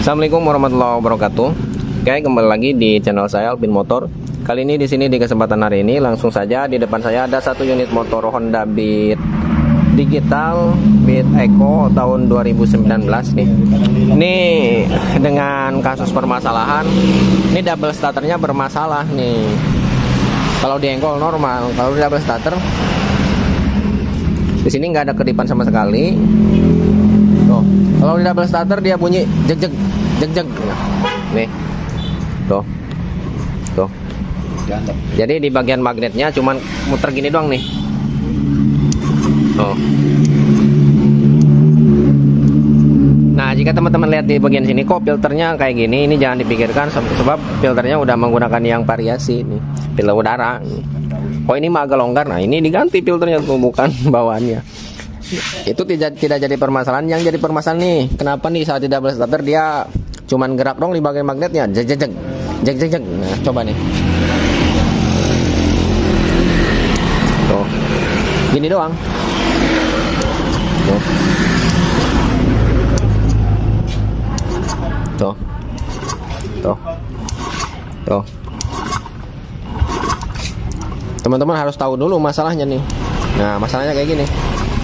Assalamualaikum warahmatullahi wabarakatuh. Oke, kembali lagi di channel saya Alvin Motor. Kali ini di sini di kesempatan hari ini langsung saja di depan saya ada satu unit motor Honda Beat digital Beat Eco tahun 2019 nih. Ini dengan kasus permasalahan, ini double starternya bermasalah nih. Kalau di engkol normal, kalau di double starter di sini nggak ada kedipan sama sekali. Tuh, kalau di double starter dia bunyi jeg jeg jeg jeg. Nih, tuh, tuh. Jadi di bagian magnetnya cuman muter gini doang nih. Tuh. Nah, jika teman-teman lihat di bagian sini kok filternya kayak gini, ini jangan dipikirkan sebab filternya udah menggunakan yang variasi nih, filter udara. Oh, ini mah agak longgar. Nah, ini diganti filternya tuh, bukan bawaannya. Itu tidak jadi permasalahan. Yang jadi permasalahan nih, kenapa nih saat di double starter dia cuman gerak dong di bagian magnetnya, jeg jeg jeg jeg jeg jeg. Nah, coba nih. Tuh. Gini doang. Tuh. Tuh. Tuh. Tuh. Teman-teman harus tahu dulu masalahnya nih. Nah, masalahnya kayak gini.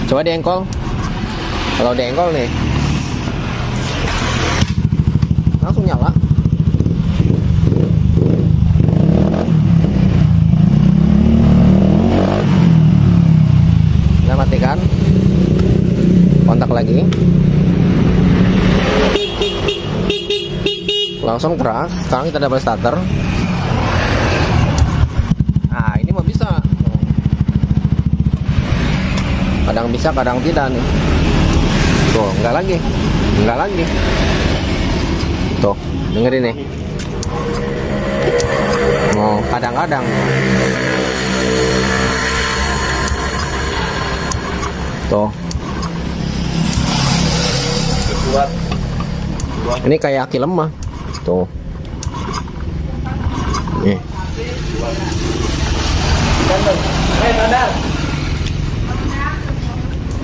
Coba di engkol. Kalau di engkol nih, langsung nyala. Kita matikan. Kontak lagi. Langsung keras. Sekarang kita double starter. Nah, ini mah bisa. Kadang bisa, kadang tidak nih. Tuh, enggak lagi. Enggak lagi. Tuh, dengerin nih. Oh, kadang-kadang. Tuh. Ini kayak aki lemah. Tuh. Nih.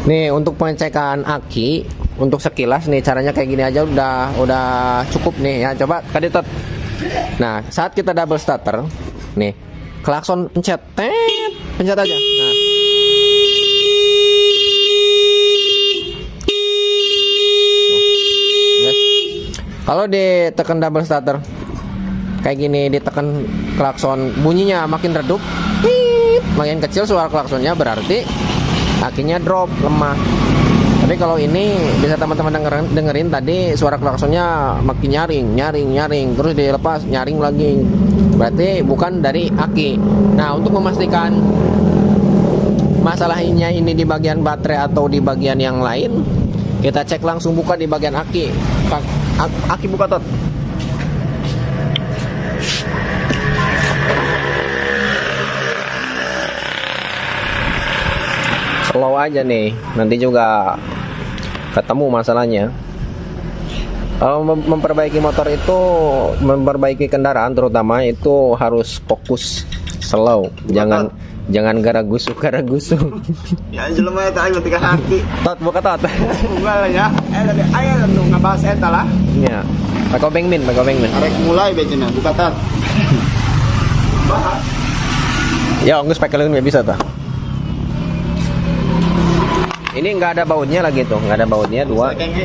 Nih, untuk pengecekan aki, untuk sekilas nih caranya kayak gini aja udah cukup nih ya. Coba kaditot. Nah, saat kita double starter, nih, klakson pencet, pencet aja. Nah. Yes. Kalau ditekan double starter kayak gini, ditekan klakson, bunyinya makin redup, makin kecil suara klaksonnya, berarti akinya drop, lemah. Tapi kalau ini bisa teman-teman dengerin tadi suara klaksonnya makin nyaring, terus dilepas nyaring lagi. Berarti bukan dari aki. Nah, untuk memastikan masalahnya ini di bagian baterai atau di bagian yang lain, kita cek langsung buka di bagian aki. Aki buka tot. Slow aja nih, nanti juga ketemu masalahnya. Kalau memperbaiki motor itu, memperbaiki kendaraan terutama itu harus fokus, slow, jangan gara gusu. Ya jelema eta aing tiga haki. Tot buka tot. Unggal ya. Aya nu ngabahas eta lah. Iya. Pakai bengmin. Arek mulai bejeuna buka tot. Ya, geus pakai leun bisa tah. Ini nggak ada bautnya lagi tuh, nggak ada bautnya dua. Keng.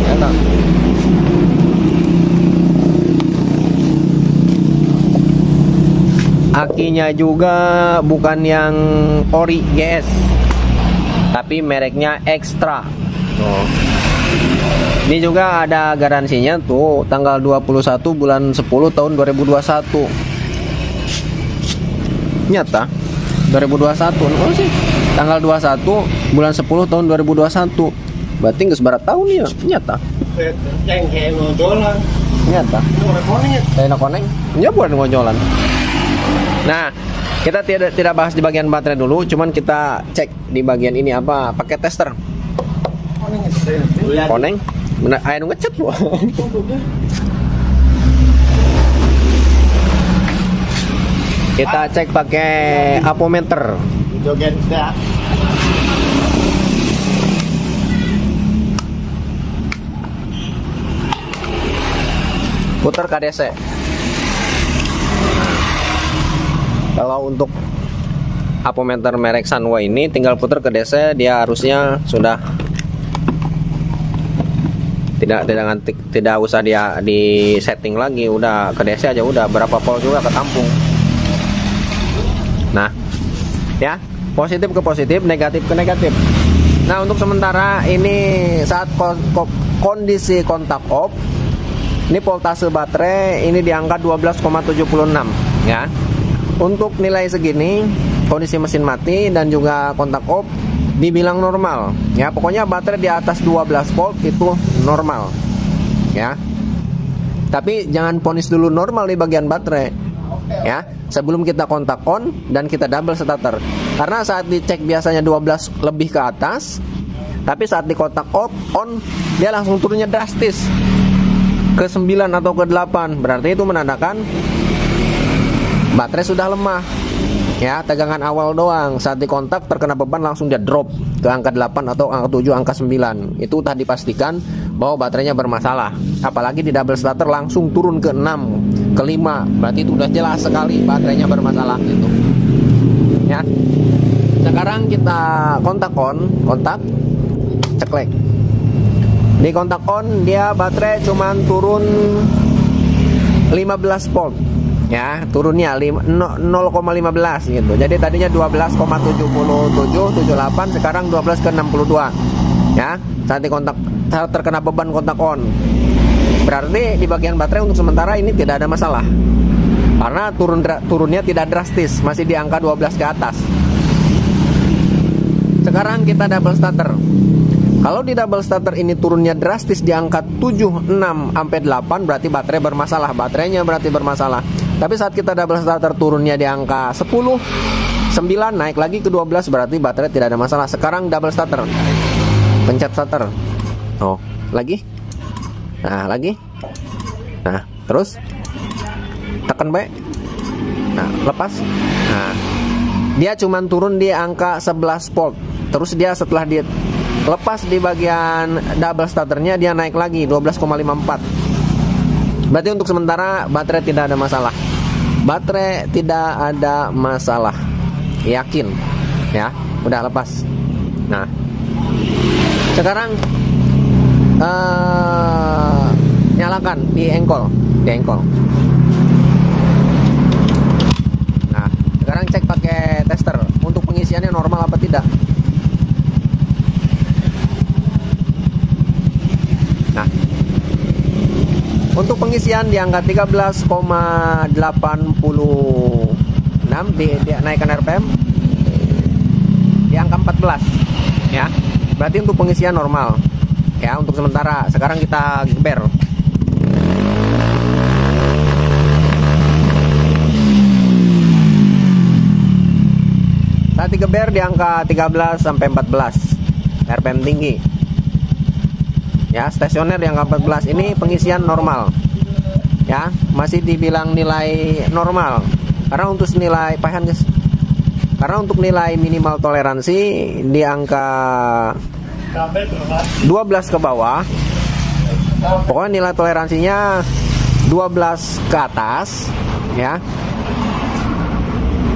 Enak. Akinya juga bukan yang ori GS, tapi mereknya Extra. Oh. Ini juga ada garansinya tuh, tanggal 21 bulan 10 tahun 2021. Nyata 2021, oh sih, tanggal 21 bulan 10 tahun 2021. Berarti nggak sebarat tahun ya, nyata. Nyata. Kayak koneng, ya buat ngojolan. Nah, kita tidak bahas di bagian baterai dulu, cuman kita cek di bagian ini apa, pakai tester. Koneng, bener, ayo ngecat loh. Kita cek pakai apometer. Joget dah. putar KDC. Kalau untuk apometer merek Sanwa ini tinggal putar ke DC, dia harusnya sudah tidak usah dia di setting lagi, udah ke DC aja, udah berapa volt juga ketampung. Nah, ya, positif ke positif, negatif ke negatif. Nah, untuk sementara ini saat kondisi kontak off, ini voltase baterai ini di angka 12,76 ya. Untuk nilai segini, kondisi mesin mati dan juga kontak off dibilang normal ya. Pokoknya baterai di atas 12 volt itu normal ya. Tapi jangan ponis dulu normal di bagian baterai ya, sebelum kita kontak on dan kita double starter. Karena saat dicek biasanya 12 lebih ke atas, tapi saat di kontak off on dia langsung turunnya drastis ke 9 atau ke 8. Berarti itu menandakan baterai sudah lemah ya, tegangan awal doang. Saat dikontak terkena beban langsung dia drop ke angka 8 atau angka 7, angka 9. Itu tadi dipastikan bahwa baterainya bermasalah. Apalagi di double starter langsung turun ke 6, ke 5. Berarti itu udah jelas sekali baterainya bermasalah gitu. Ya. Sekarang kita kontak ceklek. Di kontak on dia baterai cuman turun 15 volt. Ya, turunnya 0,15 gitu. Jadi tadinya 12,7778, sekarang 12 ke 62. Ya, saat terkena beban kontak on. Berarti di bagian baterai untuk sementara ini tidak ada masalah. Karena turunnya tidak drastis, masih di angka 12 ke atas. Sekarang kita double starter. Kalau di double starter ini turunnya drastis di angka 7, 6 sampai 8, berarti baterai bermasalah. Baterainya berarti bermasalah. Tapi saat kita double starter turunnya di angka 10, 9 naik lagi ke 12, berarti baterai tidak ada masalah. Sekarang double starter. Pencet starter. Oh, lagi. Nah, lagi. Nah, terus tekan baik. Nah, lepas. Nah, dia cuman turun di angka 11 volt. Terus dia setelah dia lepas di bagian double starternya dia naik lagi 12,54. Berarti untuk sementara baterai tidak ada masalah. Baterai tidak ada masalah. Yakin ya, udah lepas. Nah, sekarang nyalakan di engkol. Nah, sekarang cek pakai tester untuk pengisiannya normal apa tidak. Nah, untuk pengisian di angka 13,86 di naikkan RPM di angka 14 ya. Berarti untuk pengisian normal ya untuk sementara. Sekarang kita geber. Saat digeber di angka 13 sampai 14 RPM tinggi. Ya, stasioner yang ke-14 ini pengisian normal. Ya, masih dibilang nilai normal. Karena untuk nilai guys. Karena untuk nilai minimal toleransi di angka 12 ke bawah. Pokoknya nilai toleransinya 12 ke atas, ya.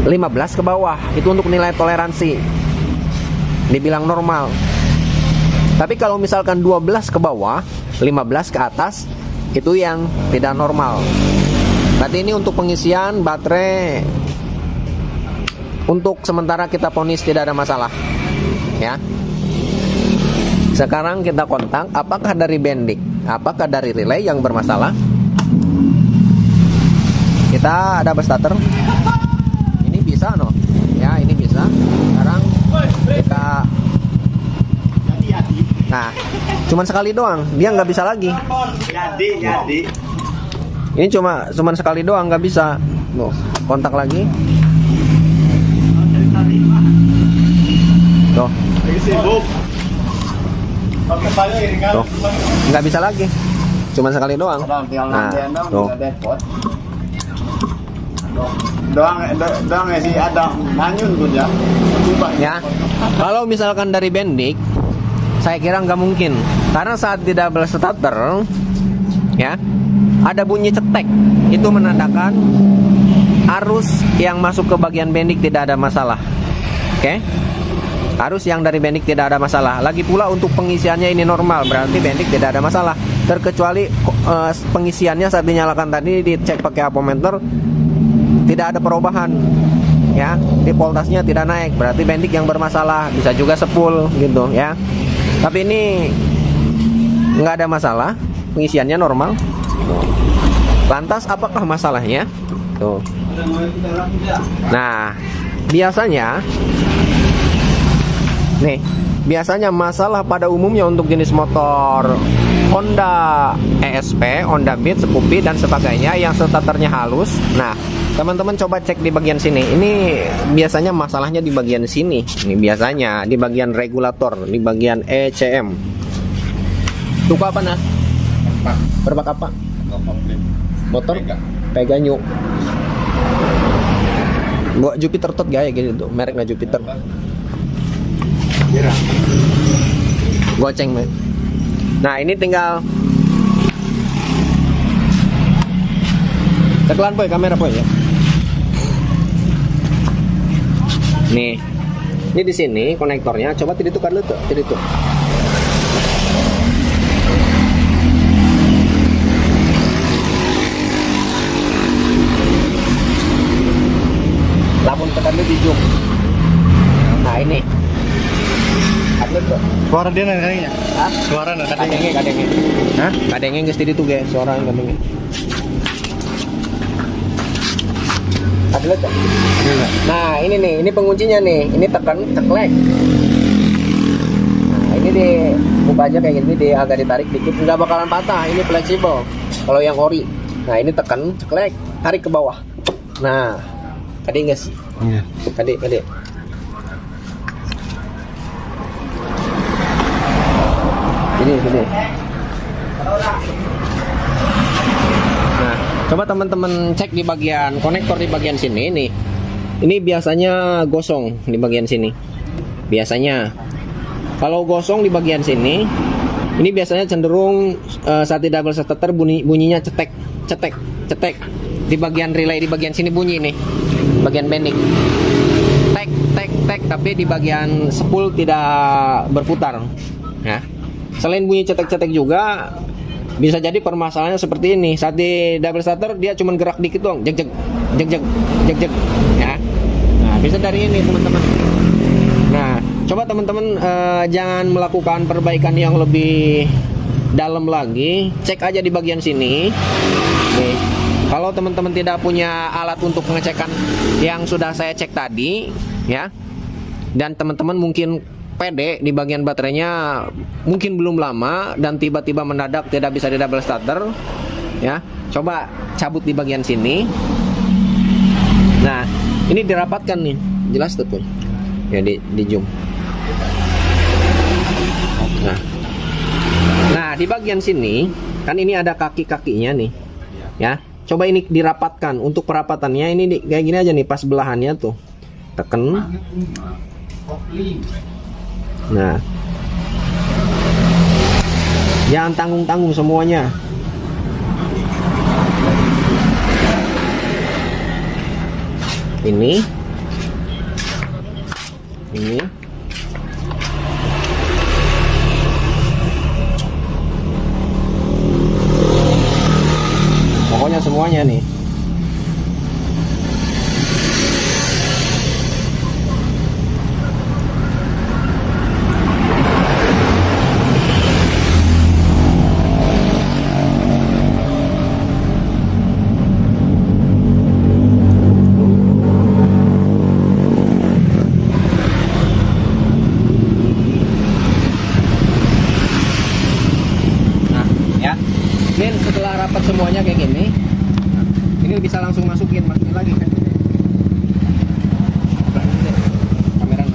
15 ke bawah. Itu untuk nilai toleransi. Dibilang normal. Tapi kalau misalkan 12 ke bawah, 15 ke atas, itu yang tidak normal. Berarti ini untuk pengisian baterai untuk sementara kita ponis tidak ada masalah. Ya. Sekarang kita kontak apakah dari bendik, apakah dari relay yang bermasalah. Kita ada starter. Ini bisa no. Ya, ini bisa. Sekarang kita nah, cuman sekali doang, dia nggak bisa lagi. Jadi. Ini cuman sekali doang, nggak bisa. Loh, kontak lagi. Tuh. Tuh, nggak bisa lagi. Cuman sekali doang. Nah, tuh. Doang sih ada manyun tuh ya. Ya. Kalau misalkan dari bendik, saya kira nggak mungkin, karena saat di double starter ya ada bunyi cetek, itu menandakan arus yang masuk ke bagian bendik tidak ada masalah. Oke, arus yang dari bendik tidak ada masalah. Lagi pula untuk pengisiannya ini normal, berarti bendik tidak ada masalah. Terkecuali pengisiannya saat dinyalakan tadi dicek pakai apometer tidak ada perubahan, ya, di voltasenya tidak naik, berarti bendik yang bermasalah. Bisa juga sepul gitu ya. Tapi ini nggak ada masalah, pengisiannya normal. Lantas apakah masalahnya? Tuh. Nah, biasanya biasanya masalah pada umumnya untuk jenis motor Honda ESP, Honda Beat, Scoopy dan sebagainya yang starternya halus. Nah, teman-teman coba cek di bagian sini. Ini biasanya masalahnya di bagian sini. Ini biasanya di bagian regulator, di bagian ECM. Tuh apa Nas? Berbak apa? Motor Peganyo. Buat Jupiter tot gaya gitu tuh, mereknya Jupiter. Goceng, men. Nah, ini tinggal tekelan boy, kamera boy ya. Nih. Ini di sini konektornya, coba ditukar dulu tuh, ditukar. Lamun tekan di zoom. Nah, ini. Suara dia nang kadengnya. Hah? Suara nang kadengnya. Kadengnya. Hah? Kadengnya geus di ditu ge, suara yang kadengnya. Ada tuh. Nah, ini nih, ini penguncinya nih. Ini tekan, ceklek. Nah, ini dibuka aja kayak gini, agak ditarik dikit, nggak bakalan patah. Ini fleksibel. Kalau yang ori. Nah, ini tekan, ceklek, tarik ke bawah. Nah, tadi guys. Iya. Tadi. Gini. Nah, coba teman-teman cek di bagian konektor di bagian sini nih. Ini biasanya gosong di bagian sini. Biasanya kalau gosong di bagian sini, ini biasanya cenderung saat di double starter bunyinya cetek. Di bagian relay di bagian sini bunyi nih. Bagian bending. Tek, tapi di bagian spool tidak berputar. Ya. Selain bunyi cetek-cetek juga bisa jadi permasalahannya seperti ini. Saat di double starter dia cuma gerak dikit doang, jeg ya. Nah, bisa dari ini teman-teman. Nah, coba teman-teman jangan melakukan perbaikan yang lebih dalam lagi, cek aja di bagian sini. Nih, kalau teman-teman tidak punya alat untuk pengecekan yang sudah saya cek tadi, ya, dan teman-teman mungkin pede di bagian baterainya mungkin belum lama dan tiba-tiba mendadak tidak bisa di double starter, ya, coba cabut di bagian sini. Nah, ini dirapatkan nih, jelas tuh ya, di zoom. Nah, di bagian sini kan ini ada kaki-kakinya nih, ya, coba ini dirapatkan. Untuk perapatannya ini kayak gini aja nih, pas belahannya tuh tekan. Nah, jangan tanggung-tanggung semuanya. Ini pokoknya semuanya nih. Ini setelah rapat semuanya kayak gini, ini bisa langsung masukin lagi kan. Kamera.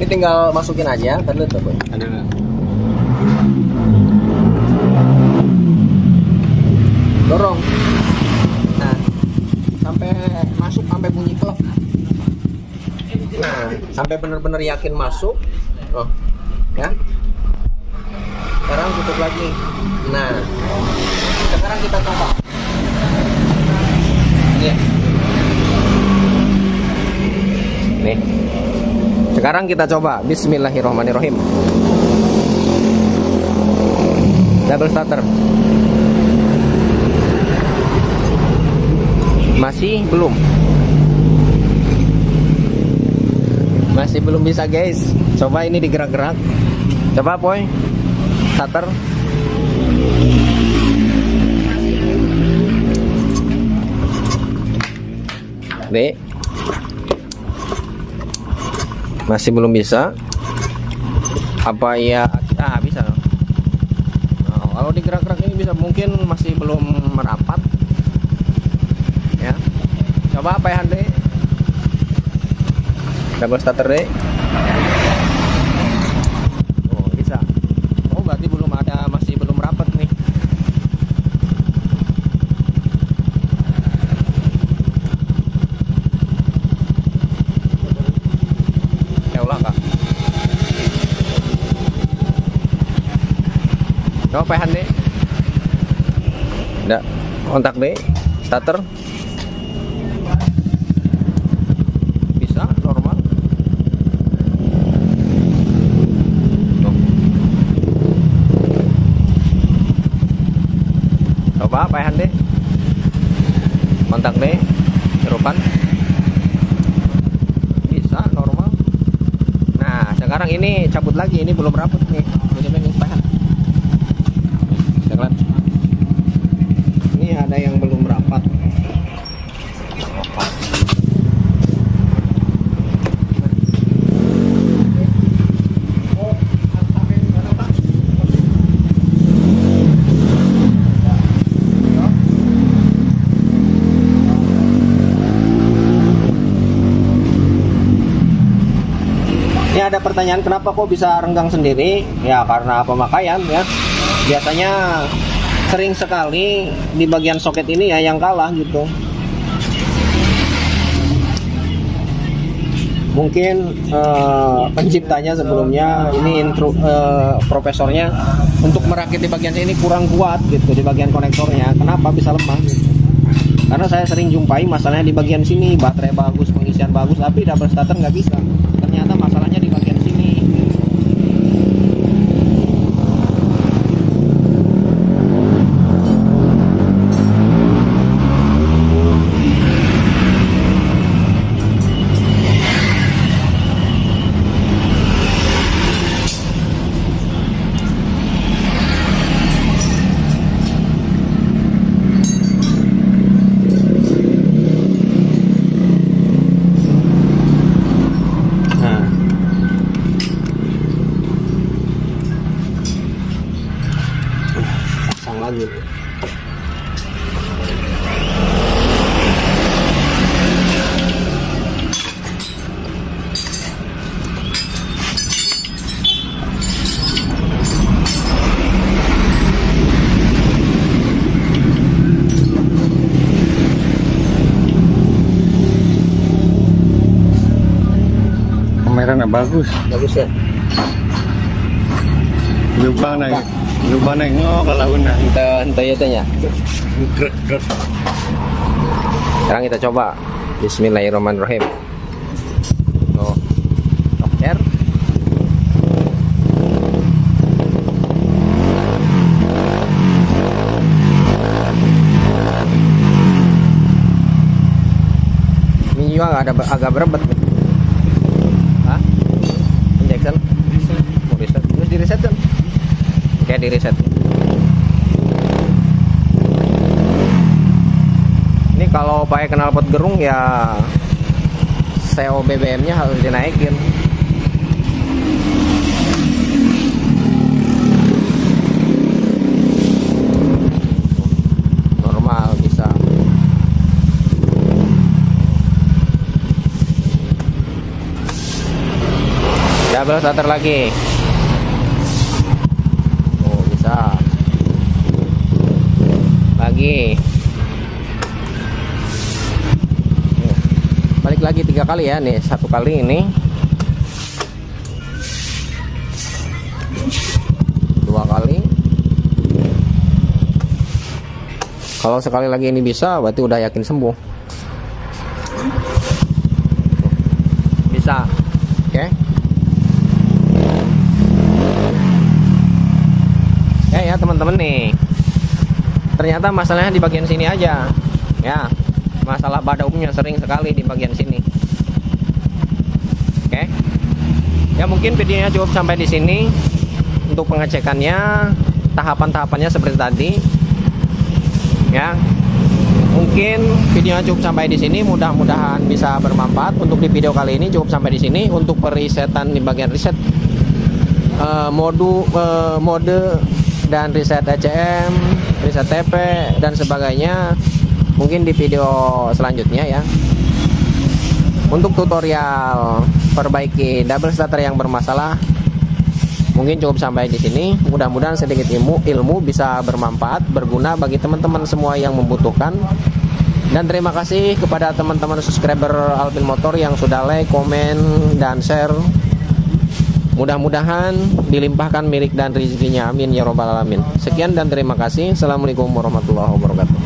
Ini tinggal masukin aja, tadi tuh. Ada nggak? Dorong. Nah, sampai masuk, sampai bunyi klep. Nah, sampai bener-bener yakin masuk. Oh. Ya, Sekarang tutup lagi. Nah, sekarang kita coba. Iya. Nih. Sekarang kita coba. Bismillahirrahmanirrahim. Double starter. Masih belum. Masih belum bisa, guys. Coba ini digerak-gerak. Coba, Poy. Starter. Dek. Masih belum bisa. Apa ya? Bisa. Nah, kalau digerak-gerak ini bisa, mungkin masih belum merapat. Ya. Coba apa ya, Dek? Double starter, Dek. Oh, bisa. Oh, berarti belum ada, masih belum rapat nih. Ya ulah, Kak. Coba pehan, Dek. Enggak. Kontak, Dek. Starter. Bisa, normal. Tuh. Coba pehan, Dek. Kontak, Dek. Serupan. Bisa, normal. Nah, sekarang ini cabut lagi, ini belum rapat nih. Ini pehan. Ini ada yang belum rapat. Ini ada pertanyaan, kenapa kok bisa renggang sendiri? Ya karena pemakaian ya. Biasanya sering sekali di bagian soket ini ya yang kalah gitu. Mungkin penciptanya sebelumnya ini profesornya untuk merakit di bagian sini kurang kuat gitu, di bagian konektornya. Kenapa bisa lemah gitu? Karena saya sering jumpai masalahnya di bagian sini, baterai bagus, pengisian bagus, tapi double starter nggak bisa. Ternyata masalahnya di bagian sini. Lagi. Kameranya bagus Ya. lubang naik kalau una Entah ya tanya. Sekarang kita coba. Bismillahirrahmanirrahim. Oh. R. Ini juga agak berebet. Hah? Injection? Mau reset? Terus di reset kan? Kayak di reset. Ini kalau pakai knalpot gerung ya CO BBM-nya harus dinaikin. Normal bisa. Double starter lagi. Oh, bisa. Lagi. Balik lagi 3 kali ya, nih 1 kali ini, 2 kali, Kalau sekali lagi ini bisa, berarti udah yakin sembuh. Bisa. Oke. Ya teman-teman nih. Ternyata masalahnya di bagian sini aja. Ya. Masalah pada umumnya sering sekali di bagian sini. Oke. Ya mungkin videonya cukup sampai di sini. Untuk pengecekannya, tahapan-tahapannya seperti tadi. Ya. Mungkin videonya cukup sampai di sini. Mudah-mudahan bisa bermanfaat. Untuk di video kali ini cukup sampai di sini. Untuk perisetan di bagian riset mode dan riset ECM, riset TP dan sebagainya, mungkin di video selanjutnya ya. Untuk tutorial perbaiki double starter yang bermasalah, mungkin cukup sampai di sini. Mudah-mudahan sedikit ilmu bisa bermanfaat, berguna bagi teman-teman semua yang membutuhkan. Dan terima kasih kepada teman-teman subscriber Alvin Motor yang sudah like, komen, dan share. Mudah-mudahan dilimpahkan milik dan rezekinya, amin ya robbal alamin. Sekian dan terima kasih. Assalamualaikum warahmatullahi wabarakatuh.